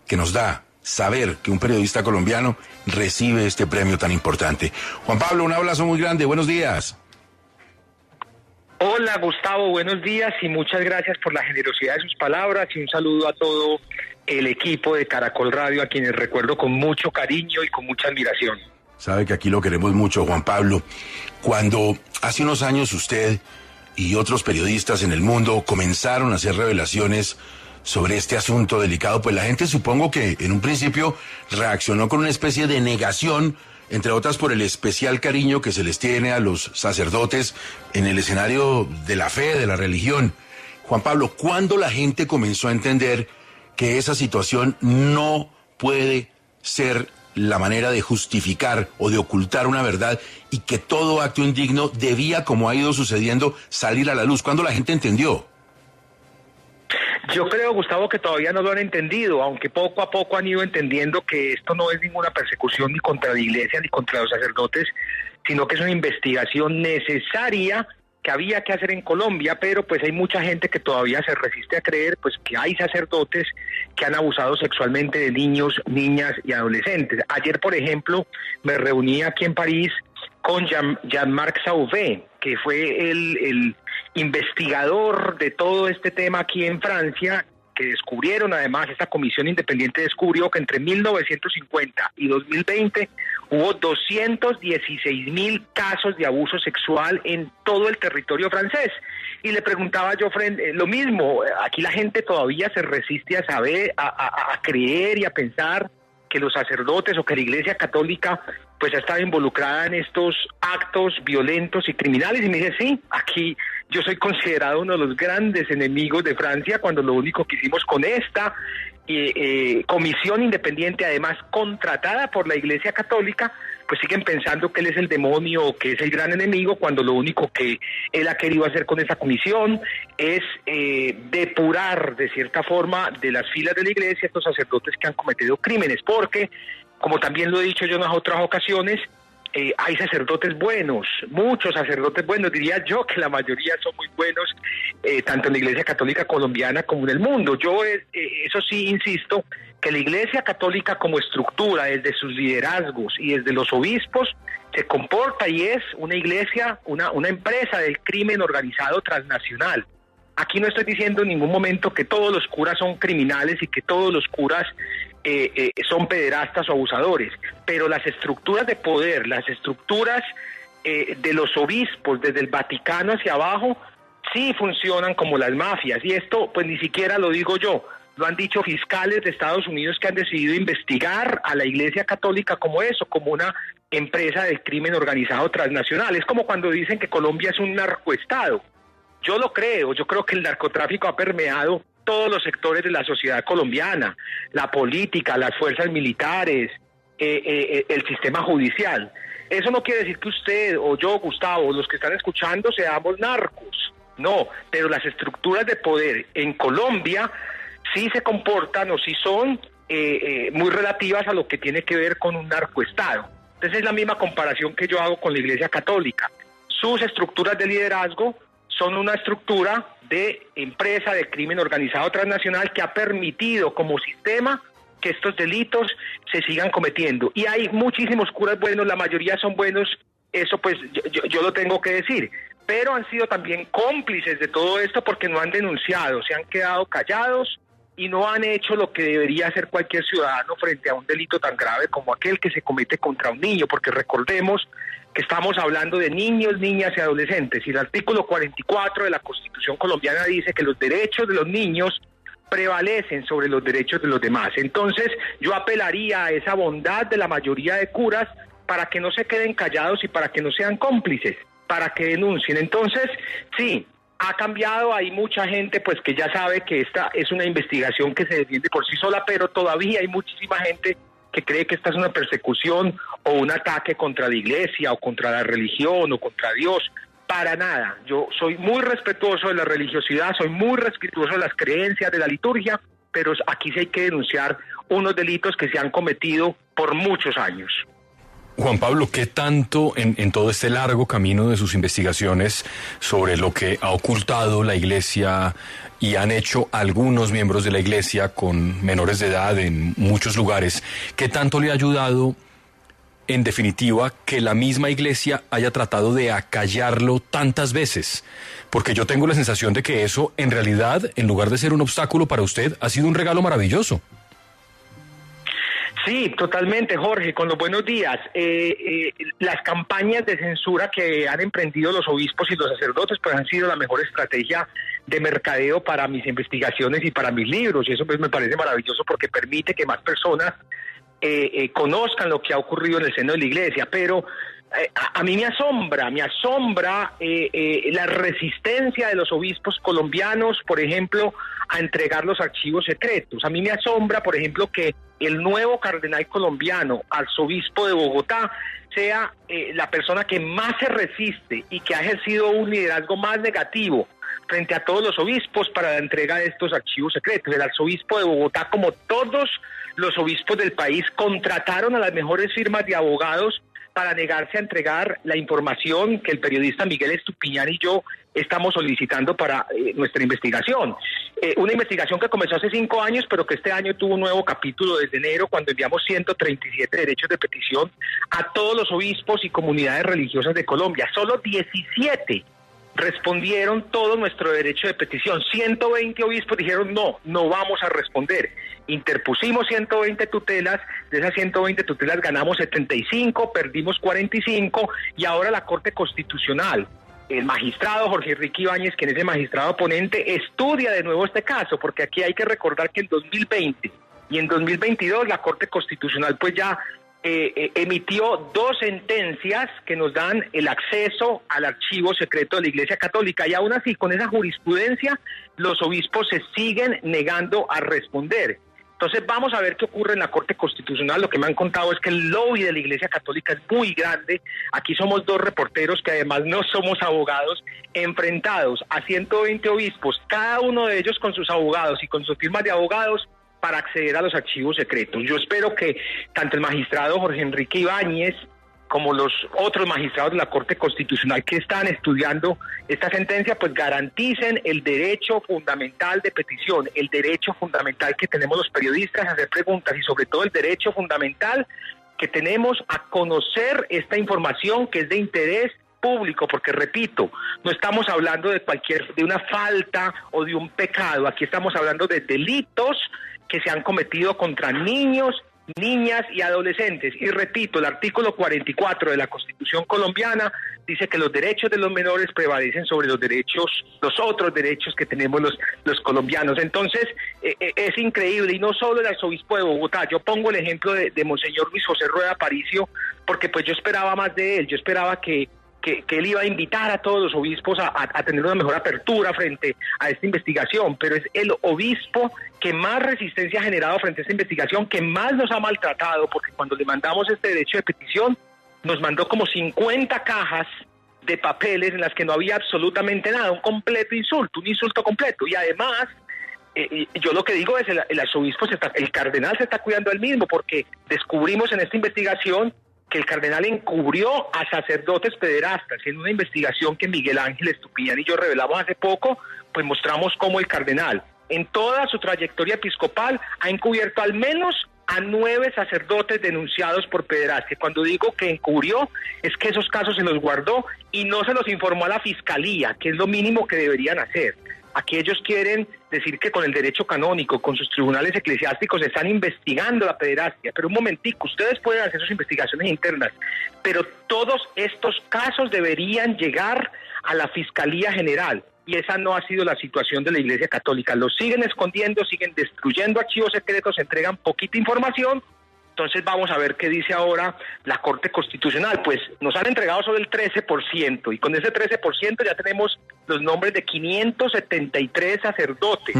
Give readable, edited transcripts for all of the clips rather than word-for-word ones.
que nos da saber que un periodista colombiano recibe este premio tan importante. Juan Pablo, un abrazo muy grande, buenos días. Hola Gustavo, buenos días y muchas gracias por la generosidad de sus palabras y un saludo a todo el equipo de Caracol Radio, a quienes recuerdo con mucho cariño y con mucha admiración. Sabe que aquí lo queremos mucho, Juan Pablo. Cuando hace unos años usted y otros periodistas en el mundo comenzaron a hacer revelaciones sobre este asunto delicado, pues la gente supongo que en un principio reaccionó con una especie de negación, entre otras por el especial cariño que se les tiene a los sacerdotes en el escenario de la fe, de la religión. Juan Pablo, ¿cuándo la gente comenzó a entender que esa situación no puede ser la manera de justificar o de ocultar una verdad y que todo acto indigno debía, como ha ido sucediendo, salir a la luz? ¿Cuándo la gente entendió? Yo creo, Gustavo, que todavía no lo han entendido, aunque poco a poco han ido entendiendo que esto no es ninguna persecución ni contra la iglesia ni contra los sacerdotes, sino que es una investigación necesaria que había que hacer en Colombia, pero pues hay mucha gente que todavía se resiste a creer pues que hay sacerdotes que han abusado sexualmente de niños, niñas y adolescentes. Ayer, por ejemplo, me reuní aquí en París con Jean-Marc Sauvé, que fue el investigador de todo este tema aquí en Francia, que descubrieron, además, esta comisión independiente descubrió que entre 1950 y 2020 hubo 216.000 casos de abuso sexual en todo el territorio francés. Y le preguntaba yo, lo mismo, aquí la gente todavía se resiste a saber, a creer y a pensar que los sacerdotes o que la Iglesia Católica pues ha estado involucrada en estos actos violentos y criminales. Y me dice, sí, aquí yo soy considerado uno de los grandes enemigos de Francia, cuando lo único que hicimos con esta comisión independiente, además contratada por la Iglesia Católica, pues siguen pensando que él es el demonio o que es el gran enemigo, cuando lo único que él ha querido hacer con esa comisión es depurar de cierta forma de las filas de la Iglesia estos sacerdotes que han cometido crímenes, porque, como también lo he dicho yo en otras ocasiones, hay sacerdotes buenos, muchos sacerdotes buenos, diría yo que la mayoría son muy buenos, tanto en la Iglesia Católica colombiana como en el mundo. Yo eso sí insisto, que la Iglesia Católica como estructura, desde sus liderazgos y desde los obispos, se comporta y es una iglesia, una empresa del crimen organizado transnacional. Aquí no estoy diciendo en ningún momento que todos los curas son criminales y que todos los curas son pederastas o abusadores, pero las estructuras de poder, las estructuras de los obispos desde el Vaticano hacia abajo, sí funcionan como las mafias, y esto pues ni siquiera lo digo yo, lo han dicho fiscales de Estados Unidos que han decidido investigar a la Iglesia Católica como eso, como una empresa del crimen organizado transnacional. Es como cuando dicen que Colombia es un narcoestado. Yo lo creo, yo creo que el narcotráfico ha permeado todos los sectores de la sociedad colombiana, la política, las fuerzas militares, el sistema judicial. Eso no quiere decir que usted o yo, Gustavo, los que están escuchando, seamos narcos. No, pero las estructuras de poder en Colombia sí se comportan o sí son muy relativas a lo que tiene que ver con un narcoestado. Entonces es la misma comparación que yo hago con la Iglesia Católica. Sus estructuras de liderazgo son una estructura de empresa de crimen organizado transnacional que ha permitido como sistema que estos delitos se sigan cometiendo. Y hay muchísimos curas buenos, la mayoría son buenos, eso pues yo lo tengo que decir, pero han sido también cómplices de todo esto porque no han denunciado, se han quedado callados y no han hecho lo que debería hacer cualquier ciudadano frente a un delito tan grave como aquel que se comete contra un niño, porque recordemos que estamos hablando de niños, niñas y adolescentes, y el artículo 44 de la Constitución colombiana dice que los derechos de los niños prevalecen sobre los derechos de los demás. Entonces yo apelaría a esa bondad de la mayoría de curas para que no se queden callados y para que no sean cómplices, para que denuncien. Entonces, sí, ha cambiado, hay mucha gente pues que ya sabe que esta es una investigación que se defiende por sí sola, pero todavía hay muchísima gente que cree que esta es una persecución o un ataque contra la iglesia o contra la religión o contra Dios. Para nada, yo soy muy respetuoso de la religiosidad, soy muy respetuoso de las creencias, de la liturgia, pero aquí sí hay que denunciar unos delitos que se han cometido por muchos años. Juan Pablo, ¿qué tanto en todo este largo camino de sus investigaciones sobre lo que ha ocultado la Iglesia y han hecho algunos miembros de la Iglesia con menores de edad en muchos lugares, qué tanto le ha ayudado, en definitiva, que la misma Iglesia haya tratado de acallarlo tantas veces? Porque yo tengo la sensación de que eso, en realidad, en lugar de ser un obstáculo para usted, ha sido un regalo maravilloso. Sí, totalmente, Jorge, con los buenos días. Las campañas de censura que han emprendido los obispos y los sacerdotes pues han sido la mejor estrategia de mercadeo para mis investigaciones y para mis libros, y eso pues me parece maravilloso porque permite que más personas conozcan lo que ha ocurrido en el seno de la Iglesia, pero a mí me asombra la resistencia de los obispos colombianos, por ejemplo, a entregar los archivos secretos. A mí me asombra, por ejemplo, que el nuevo cardenal colombiano, arzobispo de Bogotá, sea la persona que más se resiste y que ha ejercido un liderazgo más negativo frente a todos los obispos para la entrega de estos archivos secretos. El arzobispo de Bogotá, como todos los obispos del país, contrataron a las mejores firmas de abogados para negarse a entregar la información que el periodista Miguel Estupiñán y yo estamos solicitando para nuestra investigación. Una investigación que comenzó hace 5 años, pero que este año tuvo un nuevo capítulo desde enero, cuando enviamos 137 derechos de petición a todos los obispos y comunidades religiosas de Colombia. Solo 17 respondieron todo nuestro derecho de petición. 120 obispos dijeron no vamos a responder. Interpusimos 120 tutelas, de esas 120 tutelas ganamos 75, perdimos 45, y ahora la Corte Constitucional, el magistrado Jorge Enrique Ibáñez, quien es el magistrado ponente, estudia de nuevo este caso, porque aquí hay que recordar que en 2020 y en 2022 la Corte Constitucional pues ya emitió 2 sentencias que nos dan el acceso al archivo secreto de la Iglesia Católica, y aún así, con esa jurisprudencia, los obispos se siguen negando a responder. Entonces vamos a ver qué ocurre en la Corte Constitucional. Lo que me han contado es que el lobby de la Iglesia Católica es muy grande. Aquí somos 2 reporteros que además no somos abogados, enfrentados a 120 obispos, cada uno de ellos con sus abogados y con sus firmas de abogados, para acceder a los archivos secretos. Yo espero que tanto el magistrado Jorge Enrique Ibáñez como los otros magistrados de la Corte Constitucional que están estudiando esta sentencia, pues garanticen el derecho fundamental de petición, el derecho fundamental que tenemos los periodistas a hacer preguntas, y sobre todo el derecho fundamental que tenemos a conocer esta información que es de interés público, porque repito, no estamos hablando de una falta o de un pecado. Aquí estamos hablando de delitos que se han cometido contra niños, niñas y adolescentes. Y repito, el artículo 44 de la Constitución colombiana dice que los derechos de los menores prevalecen sobre los otros derechos que tenemos los colombianos. Entonces, es increíble, y no solo el arzobispo de Bogotá. Yo pongo el ejemplo de Monseñor Luis José Rueda Aparicio, porque pues yo esperaba más de él. Yo esperaba que él iba a invitar a todos los obispos a tener una mejor apertura frente a esta investigación, pero es el obispo que más resistencia ha generado frente a esta investigación, que más nos ha maltratado, porque cuando le mandamos este derecho de petición, nos mandó como 50 cajas de papeles en las que no había absolutamente nada, un insulto completo, y además, yo lo que digo es, el arzobispo, el cardenal se está cuidando él mismo, porque descubrimos en esta investigación que el cardenal encubrió a sacerdotes pederastas. En una investigación que Miguel Ángel Estupiñán y yo revelamos hace poco, pues mostramos cómo el cardenal, en toda su trayectoria episcopal, ha encubierto al menos a 9 sacerdotes denunciados por pederastia. Cuando digo que encubrió, es que esos casos se los guardó y no se los informó a la fiscalía, que es lo mínimo que deberían hacer. Aquí ellos quieren decir que con el derecho canónico, con sus tribunales eclesiásticos, están investigando la pederastia. Pero un momentico, ustedes pueden hacer sus investigaciones internas, pero todos estos casos deberían llegar a la Fiscalía General. Y esa no ha sido la situación de la Iglesia Católica. Los siguen escondiendo, siguen destruyendo archivos secretos, entregan poquita información. Entonces vamos a ver qué dice ahora la Corte Constitucional. Pues nos han entregado solo el 13%, y con ese 13% ya tenemos los nombres de 573 sacerdotes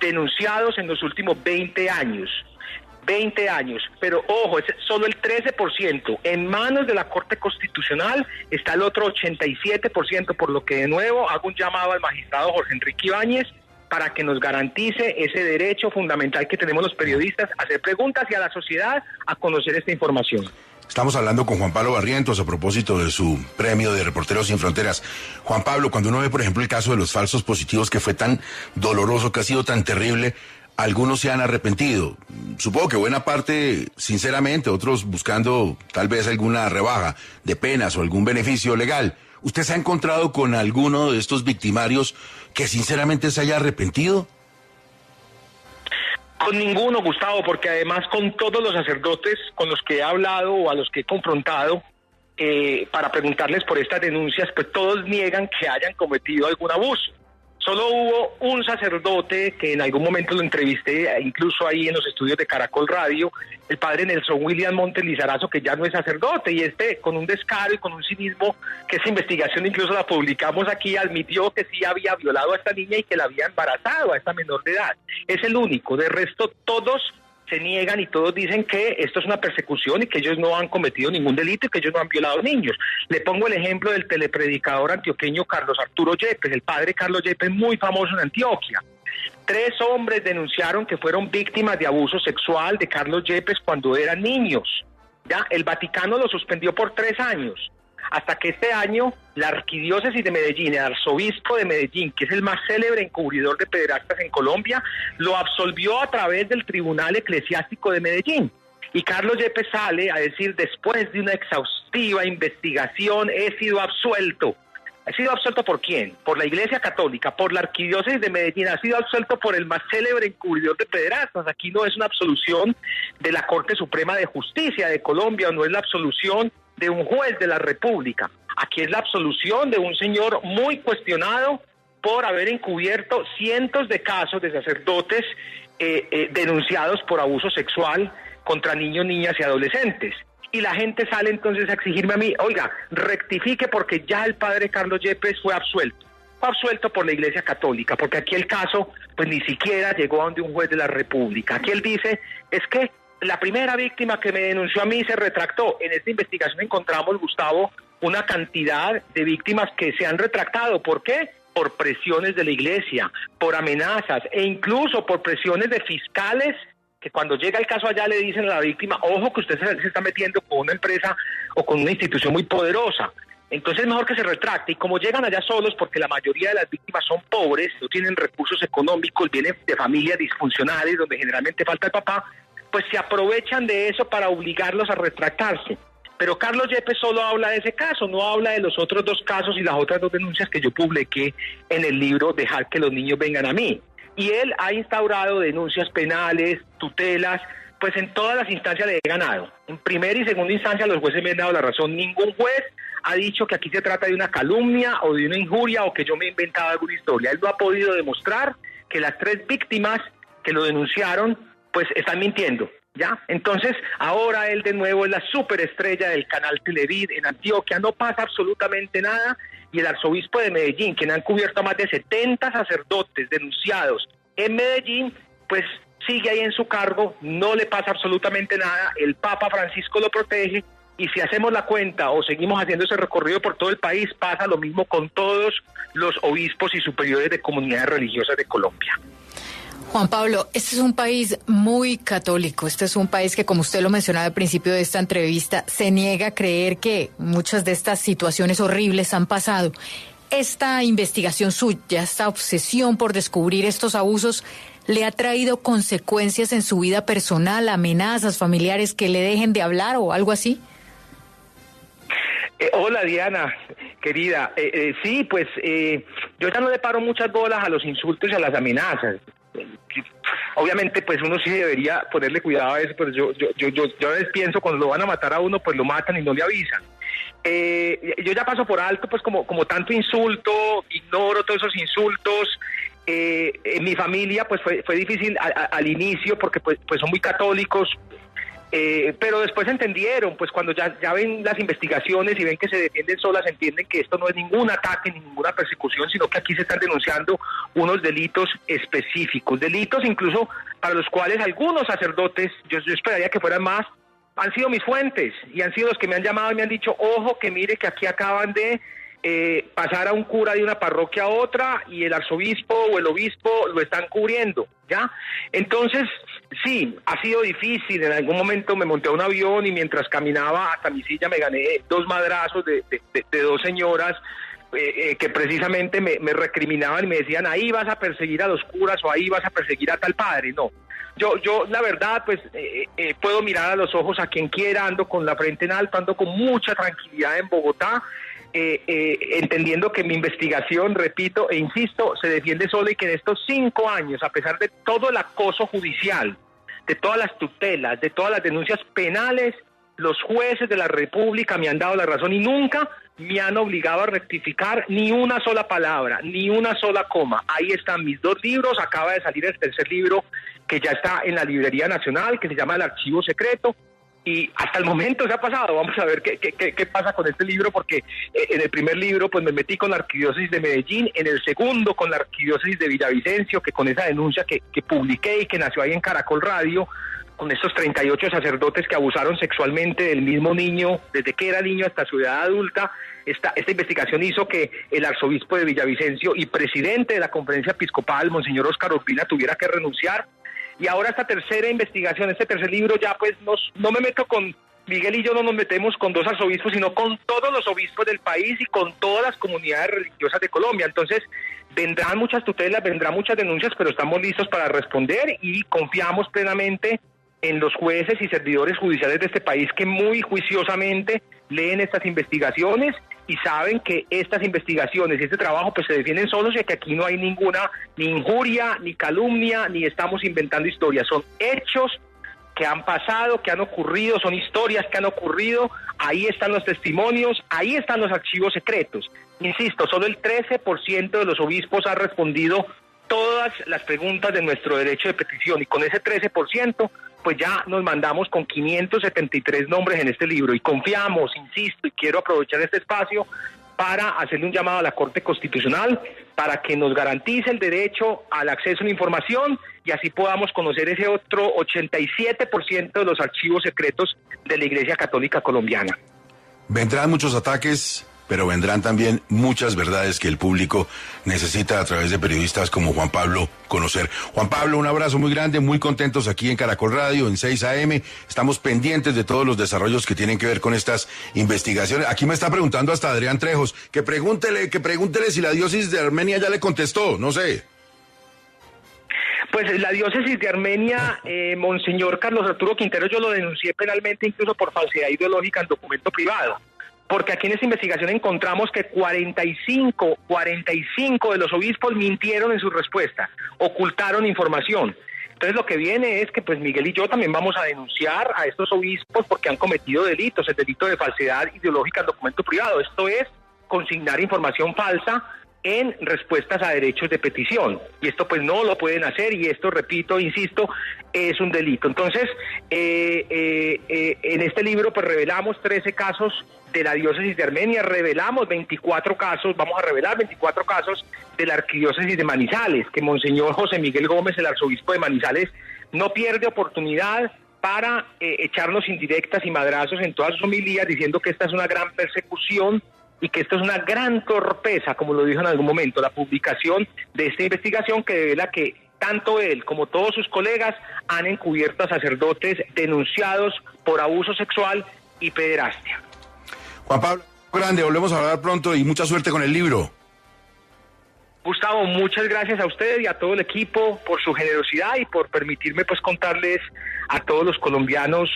denunciados en los últimos 20 años. 20 años, pero ojo, es solo el 13%. En manos de la Corte Constitucional está el otro 87%, por lo que de nuevo hago un llamado al magistrado Jorge Enrique Ibáñez para que nos garantice ese derecho fundamental que tenemos los periodistas a hacer preguntas y a la sociedad a conocer esta información. Estamos hablando con Juan Pablo Barrientos a propósito de su premio de Reporteros Sin Fronteras. Juan Pablo, cuando uno ve, por ejemplo, el caso de los falsos positivos, que fue tan doloroso, que ha sido tan terrible, algunos se han arrepentido. Supongo que buena parte, sinceramente, otros buscando tal vez alguna rebaja de penas o algún beneficio legal. ¿Usted se ha encontrado con alguno de estos victimarios que sinceramente se haya arrepentido? Con ninguno, Gustavo, porque además con todos los sacerdotes con los que he hablado o a los que he confrontado para preguntarles por estas denuncias, pues todos niegan que hayan cometido algún abuso. Solo hubo un sacerdote que en algún momento lo entrevisté, incluso ahí en los estudios de Caracol Radio, el padre Nelson William Montes Lizarazo, que ya no es sacerdote, y con un descaro y con un cinismo, que esa investigación incluso la publicamos aquí, admitió que sí había violado a esta niña y que la había embarazado a esta menor de edad. Es el único. De resto, todos se niegan y todos dicen que esto es una persecución y que ellos no han cometido ningún delito y que ellos no han violado niños. Le pongo el ejemplo del telepredicador antioqueño Carlos Arturo Yepes, el padre Carlos Yepes, muy famoso en Antioquia. 3 hombres denunciaron que fueron víctimas de abuso sexual de Carlos Yepes cuando eran niños. Ya, el Vaticano lo suspendió por 3 años. Hasta que este año la arquidiócesis de Medellín, el arzobispo de Medellín, que es el más célebre encubridor de pederastas en Colombia, lo absolvió a través del Tribunal Eclesiástico de Medellín. Y Carlos Yepes sale a decir, después de una exhaustiva investigación, he sido absuelto. ¿Ha sido absuelto por quién? Por la Iglesia Católica, por la arquidiócesis de Medellín. Ha sido absuelto por el más célebre encubridor de pederastas. Aquí no es una absolución de la Corte Suprema de Justicia de Colombia, o no es la absolución de un juez de la República. Aquí es la absolución de un señor muy cuestionado por haber encubierto cientos de casos de sacerdotes denunciados por abuso sexual contra niños, niñas y adolescentes. Y la gente sale entonces a exigirme a mí, oiga, rectifique porque ya el padre Carlos Yepes fue absuelto. Fue absuelto por la Iglesia Católica, porque aquí el caso pues ni siquiera llegó a donde un juez de la República. Aquí él dice, es que la primera víctima que me denunció a mí se retractó. En esta investigación encontramos, Gustavo, una cantidad de víctimas que se han retractado. ¿Por qué? Por presiones de la Iglesia, por amenazas e incluso por presiones de fiscales que cuando llega el caso allá le dicen a la víctima, ojo que usted se está metiendo con una empresa o con una institución muy poderosa. Entonces es mejor que se retracte. Y como llegan allá solos, porque la mayoría de las víctimas son pobres, no tienen recursos económicos, vienen de familias disfuncionales donde generalmente falta el papá, pues se aprovechan de eso para obligarlos a retractarse. Pero Carlos Yepes solo habla de ese caso, no habla de los otros 2 casos y las otras 2 denuncias que yo publiqué en el libro Dejar que los niños vengan a mí. Y él ha instaurado denuncias penales, tutelas, pues en todas las instancias le he ganado. En primera y segunda instancia los jueces me han dado la razón. Ningún juez ha dicho que aquí se trata de una calumnia o de una injuria o que yo me he inventado alguna historia. Él no ha podido demostrar que las 3 víctimas que lo denunciaron pues están mintiendo, ¿ya? Entonces, ahora él de nuevo es la superestrella del canal Televid en Antioquia, no pasa absolutamente nada, y el arzobispo de Medellín, quien han cubierto a más de 70 sacerdotes denunciados en Medellín, pues sigue ahí en su cargo, no le pasa absolutamente nada, el Papa Francisco lo protege, y si hacemos la cuenta o seguimos haciendo ese recorrido por todo el país, pasa lo mismo con todos los obispos y superiores de comunidades religiosas de Colombia. Juan Pablo, este es un país muy católico, este es un país que, como usted lo mencionaba al principio de esta entrevista, se niega a creer que muchas de estas situaciones horribles han pasado. Esta investigación suya, esta obsesión por descubrir estos abusos, ¿le ha traído consecuencias en su vida personal, amenazas familiares que le dejen de hablar o algo así? Hola Diana, querida. Sí, pues yo ya no le paro muchas bolas a los insultos y a las amenazas. Obviamente pues uno sí debería ponerle cuidado a eso, pero yo a veces pienso cuando lo van a matar a uno pues lo matan y no le avisan. Yo ya paso por alto pues como tanto insulto, ignoro todos esos insultos. En mi familia pues fue difícil al inicio porque pues son muy católicos, pero después entendieron, pues cuando ya ven las investigaciones y ven que se defienden solas, entienden que esto no es ningún ataque ni ninguna persecución, sino que aquí se están denunciando unos delitos específicos, delitos incluso para los cuales algunos sacerdotes, yo esperaría que fueran más, han sido mis fuentes y han sido los que me han llamado y me han dicho, ojo que mire que aquí acaban de pasar a un cura de una parroquia a otra y el arzobispo o el obispo lo están cubriendo, ¿ya? Entonces, sí, ha sido difícil. En algún momento me monté a un avión y mientras caminaba hasta mi silla me gané 2 madrazos de 2 señoras que precisamente me recriminaban y me decían, ahí vas a perseguir a los curas o ahí vas a perseguir a tal padre. No, yo la verdad, pues puedo mirar a los ojos a quien quiera, ando con la frente en alto, ando con mucha tranquilidad en Bogotá, entendiendo que mi investigación, repito e insisto, se defiende sola y que en estos 5 años, a pesar de todo el acoso judicial, de todas las tutelas, de todas las denuncias penales, los jueces de la República me han dado la razón y nunca me han obligado a rectificar ni una sola palabra, ni una sola coma. Ahí están mis 2 libros, acaba de salir el 3er libro que ya está en la Librería Nacional, que se llama El Archivo Secreto, y hasta el momento se ha pasado. Vamos a ver qué pasa con este libro, porque en el primer libro pues me metí con la Arquidiócesis de Medellín, en el segundo con la Arquidiócesis de Villavicencio, que con esa denuncia que publiqué y que nació ahí en Caracol Radio, con estos 38 sacerdotes que abusaron sexualmente del mismo niño, desde que era niño hasta su edad adulta. Esta investigación hizo que el arzobispo de Villavicencio y presidente de la conferencia episcopal, Monseñor Óscar Ospina, tuviera que renunciar. Y ahora esta tercera investigación, este tercer libro, ya pues no me meto con Miguel y yo, no nos metemos con 2 arzobispos, sino con todos los obispos del país y con todas las comunidades religiosas de Colombia. Entonces, vendrán muchas tutelas, vendrán muchas denuncias, pero estamos listos para responder y confiamos plenamente en los jueces y servidores judiciales de este país que muy juiciosamente leen estas investigaciones y saben que estas investigaciones y este trabajo pues se defienden solos y que aquí no hay ninguna ni injuria, ni calumnia, ni estamos inventando historias. Son hechos que han pasado, que han ocurrido, son historias que han ocurrido, ahí están los testimonios, ahí están los archivos secretos. Insisto, solo el 13% de los obispos ha respondido todas las preguntas de nuestro derecho de petición y con ese 13% pues ya nos mandamos con 573 nombres en este libro y confiamos, insisto, y quiero aprovechar este espacio para hacerle un llamado a la Corte Constitucional para que nos garantice el derecho al acceso a la información y así podamos conocer ese otro 87% de los archivos secretos de la Iglesia Católica Colombiana. Vendrán muchos ataques, pero vendrán también muchas verdades que el público necesita a través de periodistas como Juan Pablo conocer. Juan Pablo, un abrazo muy grande, muy contentos aquí en Caracol Radio, en 6 AM. Estamos pendientes de todos los desarrollos que tienen que ver con estas investigaciones. Aquí me está preguntando hasta Adrián Trejos, que pregúntele si la diócesis de Armenia ya le contestó, no sé. Pues la diócesis de Armenia, Monseñor Carlos Arturo Quintero, yo lo denuncié penalmente incluso por falsedad ideológica en documento privado. Porque aquí en esta investigación encontramos que 45 de los obispos mintieron en su respuesta, ocultaron información. Entonces lo que viene es que pues Miguel y yo también vamos a denunciar a estos obispos porque han cometido delitos, el delito de falsedad ideológica en documento privado. Esto es consignar información falsa en respuestas a derechos de petición. Y esto pues no lo pueden hacer y esto, repito, insisto, es un delito. Entonces, en este libro pues revelamos 13 casos de la diócesis de Armenia, revelamos 24 casos, vamos a revelar 24 casos de la arquidiócesis de Manizales, que Monseñor José Miguel Gómez, el arzobispo de Manizales, no pierde oportunidad para echarnos indirectas y madrazos en todas sus homilías, diciendo que esta es una gran persecución y que esto es una gran torpeza, como lo dijo en algún momento, la publicación de esta investigación que revela que tanto él como todos sus colegas han encubierto a sacerdotes denunciados por abuso sexual y pederastia. Juan Pablo, grande, volvemos a hablar pronto y mucha suerte con el libro. Gustavo, muchas gracias a ustedes y a todo el equipo por su generosidad y por permitirme pues contarles a todos los colombianos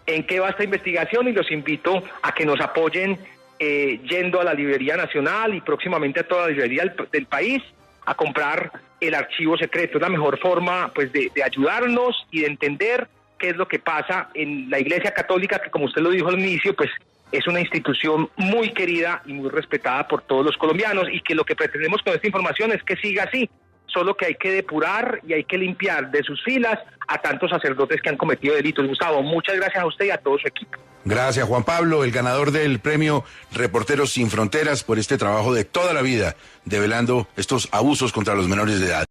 en qué va esta investigación y los invito a que nos apoyen yendo a la Librería Nacional y próximamente a toda la librería del país a comprar el archivo secreto. Es la mejor forma pues de ayudarnos y de entender qué es lo que pasa en la Iglesia Católica, que como usted lo dijo al inicio, pues es una institución muy querida y muy respetada por todos los colombianos y que lo que pretendemos con esta información es que siga así, solo que hay que depurar y hay que limpiar de sus filas a tantos sacerdotes que han cometido delitos. Gustavo, muchas gracias a usted y a todo su equipo. Gracias, Juan Pablo, el ganador del premio Reporteros Sin Fronteras por este trabajo de toda la vida, develando estos abusos contra los menores de edad.